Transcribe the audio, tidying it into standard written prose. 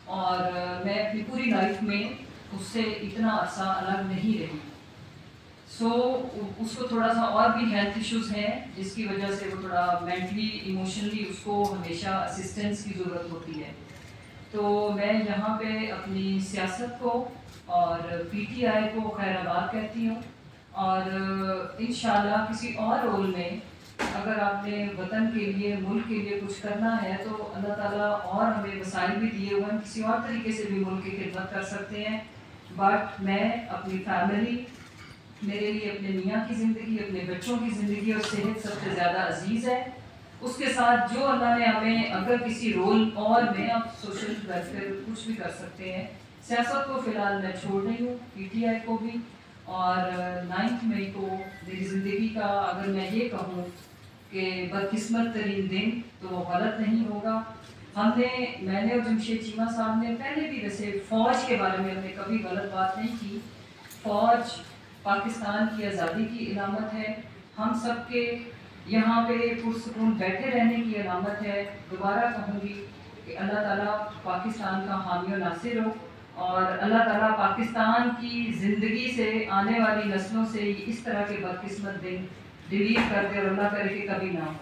اور میں اپنی پوری لائف میں اس سے اتنا عرصہ الگ نہیں رہی. سو اس کو تھوڑا سا اور بھی ہیلتھ ایشوز ہیں جس کی وجہ سے وہ تھوڑا مینٹلی ایموشنلی اس کو ہمیشہ اسسٹنس کی ضرورت ہوتی ہے. تو میں یہاں پہ اپنی سیاست کو اور پی ٹی آئی کو خیر آباد کہتی ہوں، اور انشاءاللہ کسی اور رول میں اگر آپ نے وطن کے لیے ملک کے لیے کچھ کرنا ہے تو اللہ تعالیٰ اور ہمیں وسائل بھی دیے ہوئے ہیں، کسی اور طریقے سے بھی ملک کی خدمت کر سکتے ہیں. بٹ میں اپنی فیملی، میرے لیے اپنے میاں کی زندگی، اپنے بچوں کی زندگی اور صحت سب سے زیادہ عزیز ہے. اس کے ساتھ جو اللہ نے ہمیں اگر کسی رول اور میں آپ سوشل ویلفیئر کچھ بھی کر سکتے ہیں. سیاست کو فی الحال میں چھوڑ رہی ہوں، پی ٹی آئی کو بھی. اور 9 مئی کو میری زندگی کا اگر میں یہ کہوں کہ بدقسمت ترین دن تو وہ غلط نہیں ہوگا. میں نے اور جمشید چیمہ صاحب نے پہلے بھی ویسے فوج کے بارے میں ہم نے کبھی غلط بات نہیں کی. فوج پاکستان کی آزادی کی علامت ہے، ہم سب کے یہاں پہ پرسکون بیٹھے رہنے کی علامت ہے. دوبارہ کہوں گی کہ اللہ تعالیٰ پاکستان کا حامی و ناصر ہو، اور اللہ تعالیٰ پاکستان کی زندگی سے آنے والی نسلوں سے اس طرح کے بدقسمت دن ڈیلیٹ کر دے، اور اللہ کرے کہ کبھی نہ ہو.